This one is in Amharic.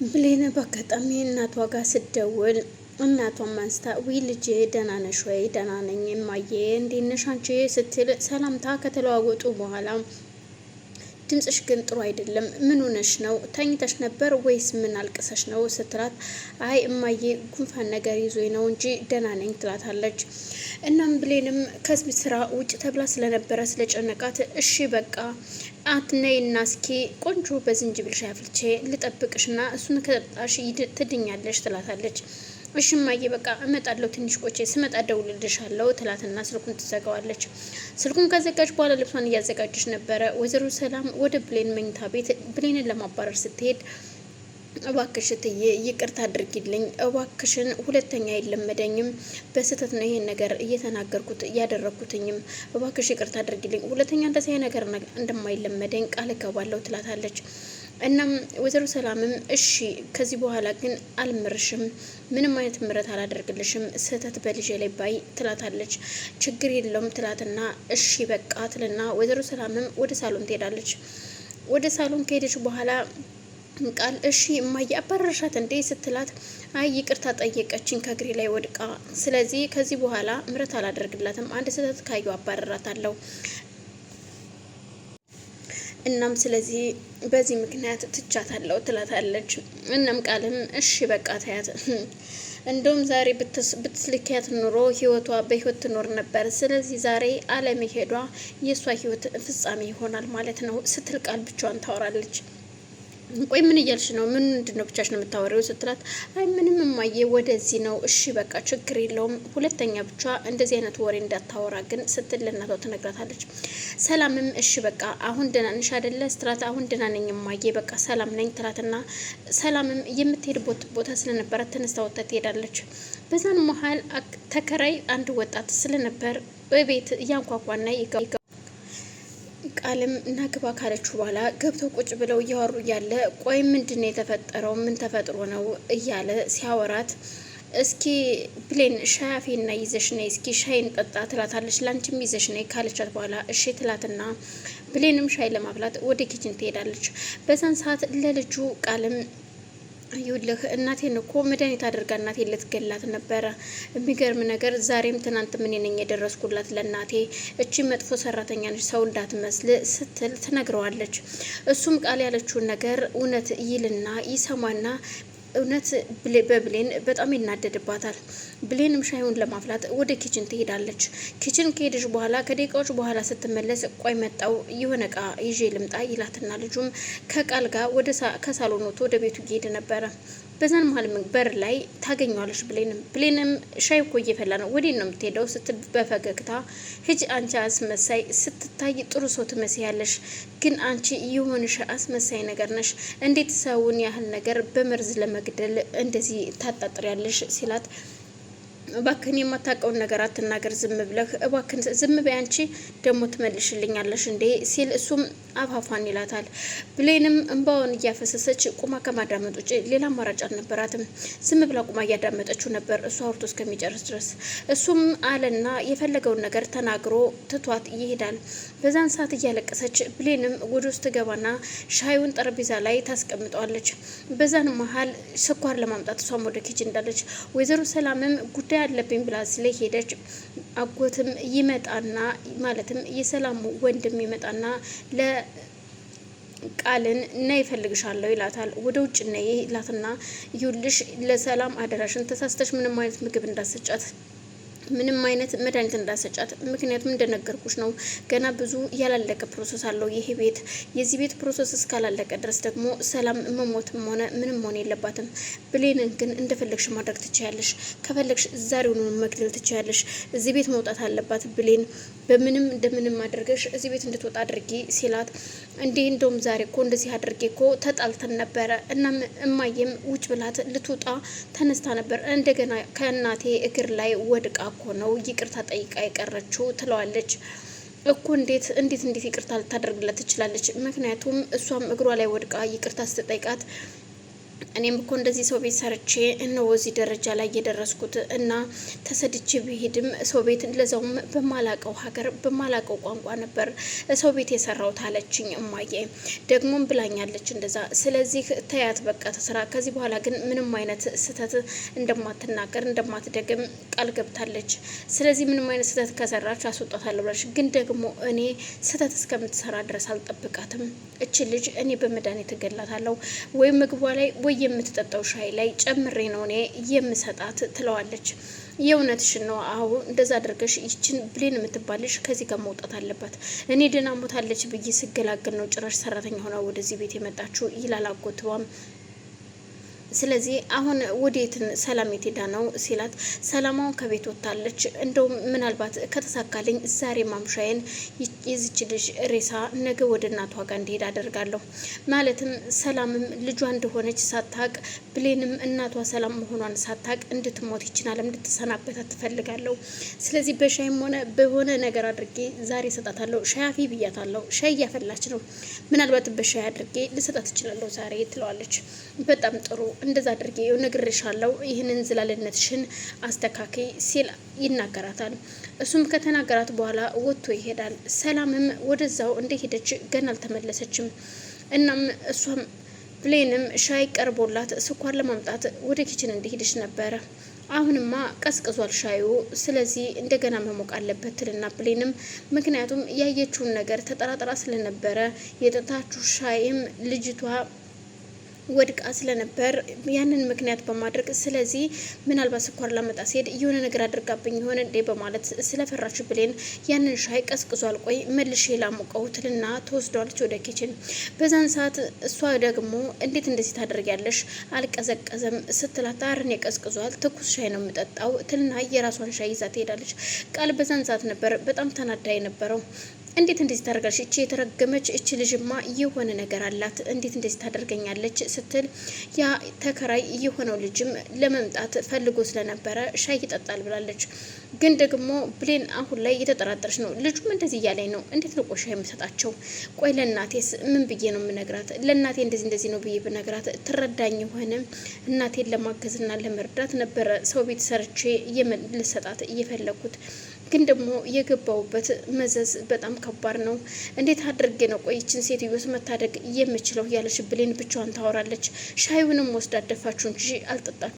ብሌን በአጋጣሚ እናቷ ጋር ስትደውል እናቷን ማንስታ ውይ ልጄ ደህና ነሽ ወይ? ደህና ነኝ እማዬ እንዴት ነሽ አንቺ ስትል ሰላምታ ከተለዋወጡ በኋላ ድምጽሽ ግን ጥሩ አይደለም፣ ምን ሆነሽ ነው? ተኝተሽ ነበር ወይስ ምን አልቅሰሽ ነው ስትላት፣ አይ እማዬ ጉንፋን ነገር ይዞኝ ነው እንጂ ደህና ነኝ ትላታለች። እናም ብሌንም ከዚህ ስራ ውጭ ተብላ ስለነበረ ስለጨነቃት እሺ በቃ አትነይና እስኪ ቆንጆ በዝንጅብል ሻይ አፍልቼ ልጠብቅሽና እሱን ከጠጣሽ ትድኛለሽ ትላታለች። እሺ እማዬ በቃ እመጣለሁ ትንሽ ቆይቼ ስመጣ እደውልልሻለሁ ትላትና ስልኩን ትዘጋዋለች። ስልኩን ከዘጋች በኋላ ልብሷን እያዘጋጀች ነበረ። ወይዘሮ ሰላም ወደ ብሌን መኝታ ቤት ብሌንን ለማባረር ስትሄድ እባክሽ እትዬ ይቅርታ አድርጊልኝ፣ እባክሽን ሁለተኛ አይለመደኝም፣ በስህተት ነው ይሄን ነገር እየተናገርኩት ያደረኩትኝም፣ እባክሽ ይቅርታ አድርጊልኝ፣ ሁለተኛ እንደዚህ ነገር እንደማይለመደኝ ቃል እገባለሁ ትላታለች። እናም ወይዘሮ ሰላምም እሺ ከዚህ በኋላ ግን አልምርሽም፣ ምንም አይነት ምረት አላደርግልሽም፣ ስህተት በልጄ ላይ ባይ ትላታለች። ችግር የለውም ትላትና እሺ በቃ ትልና ወይዘሮ ሰላምም ወደ ሳሎን ትሄዳለች። ወደ ሳሎን ከሄደች በኋላ ቃል እሺ እማዬ አባረርሻት እንዴ ስትላት፣ አይ ይቅርታ ጠየቀችኝ ከእግሬ ላይ ወድቃ፣ ስለዚህ ከዚህ በኋላ ምረት አላደርግላትም፣ አንድ ስህተት ካየሁ አባረራታለሁ። እናም ስለዚህ በዚህ ምክንያት ትቻታለሁ ትላታለች። እናም ቃልም እሺ በቃ ታያት፣ እንደውም ዛሬ ብትስልኪያት ኑሮ ህይወቷ በህይወት ትኖር ነበር፣ ስለዚህ ዛሬ አለመሄዷ የእሷ ህይወት ፍጻሜ ይሆናል ማለት ነው ስትል ቃል ብቻዋን ታወራለች። ቆይ ምን እያልሽ ነው? ምንድን ነው ብቻሽ ነው የምታወሪው ስትላት፣ አይ ምንም እማዬ ወደዚህ ነው። እሺ በቃ ችግር የለውም፣ ሁለተኛ ብቻ እንደዚህ አይነት ወሬ እንዳታወራ ግን ስትል ለእናቷ ትነግራታለች። ሰላምም እሺ በቃ አሁን ደህና ነሽ አይደለ ስትላት፣ አሁን ደህና ነኝ እማዬ በቃ ሰላም ነኝ ትላትና ሰላምም የምትሄድበት ቦታ ስለነበረ ተነስታ ወጥታ ትሄዳለች። በዛን መሀል ተከራይ አንድ ወጣት ስለነበር በቤት እያንኳኳና ቃልም ናግባ ካለችው በኋላ ገብተው ቁጭ ብለው እያወሩ እያለ ቆይ ምንድን ነው የተፈጠረው? ምን ተፈጥሮ ነው እያለ ሲያወራት፣ እስኪ ብሌን ሻይ አፌና ይዘሽ ነይ እስኪ ሻይን ጠጣ ትላታለች። ላንቺም ይዘሽ ነይ ካለቻት በኋላ እሺ ትላትና ብሌንም ሻይ ለማፍላት ወደ ኪችን ትሄዳለች። በዛን ሰዓት ለልጁ ቃልም ይውልህ እናቴን እኮ መድኃኒት አድርጋ እናቴን ልትገላት ነበረ። የሚገርም ነገር ዛሬም ትናንት ምን ነኝ የደረስኩላት ለእናቴ፣ እቺ መጥፎ ሰራተኛ ነች ሰው እንዳትመስል ስትል ትነግረዋለች። እሱም ቃል ያለችውን ነገር እውነት ይልና ይሰማና እውነት በብሌን በጣም ይናደድባታል። ብሌንም ሻዩን ለማፍላት ወደ ኪችን ትሄዳለች። ኪችን ከሄደች በኋላ ከደቂቃዎች በኋላ ስትመለስ ቆይ መጣው የሆነ እቃ ይዤ ልምጣ ይላትና ልጁም ከቃል ጋር ከሳሎን ወጥቶ ወደ ቤቱ እየሄደ ነበረ። በዛን መሀል በር ላይ ታገኘዋለች። ብሌንም ሻይ እኮ እየፈላ ነው ወዴት ነው የምትሄደው ስትል በፈገግታ ሂጂ አንቺ አስመሳይ፣ ስትታይ ጥሩ ሰው ትመስያለሽ፣ ግን አንቺ የሆንሽ አስመሳይ ነገር ነሽ፣ እንዴት ሰውን ያህል ነገር በመርዝ ለመግደል እንደዚህ ታጣጥሪያለሽ ሲላት፣ እባክህን የማታውቀውን ነገር አትናገር ዝም ብለህ እባክህን ዝም በይ አንቺ ደግሞ ትመልሽልኛለሽ እንዴ ሲል እሱም አፋፋን ይላታል። ብሌንም እንባውን እያፈሰሰች ቁማ ከማዳመጥ ውጭ ሌላ አማራጭ አልነበራትም። ዝም ብላ ቁማ እያዳመጠችው ነበር እሱ አውርቶ እስከሚጨርስ ድረስ። እሱም አለና የፈለገውን ነገር ተናግሮ ትቷት ይሄዳል። በዛን ሰዓት እያለቀሰች ብሌንም ወደ ውስጥ ትገባና ሻዩን ጠረጴዛ ላይ ታስቀምጠዋለች። በዛን መሀል ስኳር ለማምጣት እሷም ወደ ኪችን እንዳለች ወይዘሮ ሰላምም ጉዳይ አለብኝ ብላ ስለሄደች አጎትም ይመጣና ማለትም የሰላም ወንድም ይመጣና ቃልን ነይ እፈልግሻለሁ ይላታል። ወደ ውጭ ነይ ይላትና ይውልሽ ለሰላም አደራሽን ተሳስተሽ ምንም አይነት ምግብ እንዳሰጫት ምንም አይነት መድኃኒት እንዳሰጫት፣ ምክንያቱም እንደነገርኩሽ ነው ገና ብዙ ያላለቀ ፕሮሰስ አለው ይሄ ቤት። የዚህ ቤት ፕሮሰስ እስካላለቀ ድረስ ደግሞ ሰላም መሞትም ሆነ ምንም መሆን የለባትም። ብሌንን ግን እንደፈለግሽ ማድረግ ትችያለሽ፣ ከፈለግሽ ዛሬውኑ መግደል ትችያለሽ። እዚህ ቤት መውጣት አለባት ብሌን፣ በምንም እንደምንም አድርገሽ እዚህ ቤት እንድትወጣ አድርጊ ሲላት፣ እንዴ እንደውም ዛሬ እኮ እንደዚህ አድርጌ እኮ ተጣልተን ነበረ። እናም እማዬም ውጭ ብላት ልትወጣ ተነስታ ነበር፣ እንደገና ከእናቴ እግር ላይ ወድቃ እኮ ነው ይቅርታ ጠይቃ የቀረችው ትለዋለች። እኮ እንዴት ይቅርታ ልታደርግላት ትችላለች? ምክንያቱም እሷም እግሯ ላይ ወድቃ ይቅርታ ስትጠይቃት እኔም እኮ እንደዚህ ሰው ቤት ሰርቼ እነሆ እዚህ ደረጃ ላይ የደረስኩት እና ተሰድቼ ብሄድም ሰው ቤት ለዛውም በማላቀው ሀገር በማላቀው ቋንቋ ነበር ሰው ቤት የሰራሁት አለችኝ። እማዬ ደግሞም ብላኛለች እንደዛ። ስለዚህ ተያት በቃ ተስራ። ከዚህ በኋላ ግን ምንም አይነት ስህተት እንደማትናገር እንደማትደግም ቃል ገብታለች። ስለዚህ ምንም አይነት ስህተት ከሰራች አስወጣታለሁ ብላለች። ግን ደግሞ እኔ ስህተት እስከምትሰራ ድረስ አልጠብቃትም። እች ልጅ እኔ በመድኃኒት እገላታለሁ ወይ ምግቧ ላይ ወይ የምትጠጣው ሻይ ላይ ጨምሬ ነው እኔ የምሰጣት ትለዋለች። የእውነትሽን ነው? አዎ እንደዛ አድርገሽ ይችን ብሌን የምትባልሽ ከዚህ ጋር መውጣት አለባት። እኔ ደህና ሞታለች ብዬ ስገላገል ነው ጭራሽ ሰራተኛ ሆና ወደዚህ ቤት የመጣችው ይላል አጎትዋም። ስለዚህ አሁን ወዴትን ሰላም የት ሄዳ ነው ሲላት፣ ሰላማውን ከቤት ወጥታለች። እንደውም ምናልባት ከተሳካልኝ ዛሬ ማምሻዬን የዚች ልጅ ሬሳ ነገ ወደ እናቷ ጋር እንዲሄድ አደርጋለሁ። ማለትም ሰላምም ልጇ እንደሆነች ሳታቅ፣ ብሌንም እናቷ ሰላም መሆኗን ሳታቅ እንድትሞት ይችላል እንድትሰናበታት ትፈልጋለሁ። ስለዚህ በሻይም ሆነ በሆነ ነገር አድርጌ ዛሬ ሰጣታለሁ። ሻይ አፊ ብያታለሁ። ሻይ እያፈላች ነው። ምናልባት በሻይ አድርጌ ልሰጣት እችላለሁ ዛሬ ትለዋለች። በጣም ጥሩ እንደዛ አድርጌ እነግርሻለሁ፣ ይህንን ዝላልነትሽን አስተካከይ ሲል ይናገራታል። እሱም ከተናገራት በኋላ ወጥቶ ይሄዳል። ሰላምም ወደዛው እንደሄደች ገና አልተመለሰችም። እናም እሷም ብሌንም ሻይ ቀርቦላት ስኳር ለማምጣት ወደ ኪችን እንደሄደች ነበረ። አሁንማ ቀዝቅዟል ሻዩ፣ ስለዚህ እንደገና መሞቅ አለበት ትልና ብሌንም ምክንያቱም ያየችውን ነገር ተጠራጥራ ስለነበረ የጠጣችው ሻይም ልጅቷ ወድቃ ስለነበር ያንን ምክንያት በማድረግ ስለዚህ ምናልባት ስኳር ላመጣ ሲሄድ የሆነ ነገር አድርጋብኝ የሆነ እንዴ በማለት ስለፈራች ብሌን ያንን ሻይ ቀዝቅዟል፣ ቆይ መልሼ ላሞቀው ትልና ትወስዷለች ወደ ኪችን። በዛን ሰዓት እሷ ደግሞ እንዴት እንደዚህ ታደርጊያለሽ? አልቀዘቀዘም ስትላት አርን ቀዝቅዟል፣ ትኩስ ሻይ ነው የምጠጣው ትልና የራሷን ሻይ ይዛ ትሄዳለች። ቃል በዛን ሰዓት ነበር በጣም ተናዳ የነበረው። እንዴት እንደዚህ ታደርጋለች? እቺ የተረገመች እቺ ልጅማ የሆነ ነገር አላት፣ እንዴት እንደዚህ ታደርገኛለች ስትል ያ ተከራይ የሆነው ልጅም ለመምጣት ፈልጎ ስለነበረ ሻይ ይጠጣል ብላለች። ግን ደግሞ ብሌን አሁን ላይ እየተጠራጠረች ነው። ልጁም እንደዚህ እያለኝ ነው፣ እንዴት ነው ቆሻ የምሰጣቸው? ቆይ ለእናቴስ ምን ብዬ ነው የምነግራት? ለእናቴ እንደዚህ ነው ብዬ ብነግራት ትረዳኝ የሆነ እናቴን ለማገዝና ለመርዳት ነበረ ሰው ቤት ሰርቼ ልሰጣት እየፈለኩት። ግን ደግሞ የገባውበት መዘዝ በጣም ከባድ ነው። እንዴት አድርጌ ነው ቆይችን ሴትዮስ መታደግ የምችለው? ያለች ብሌን ብቻዋን ታወራለች። ሻዩንም ወስዳ አደፋችሁ እንጂ አልጠጣችሁ።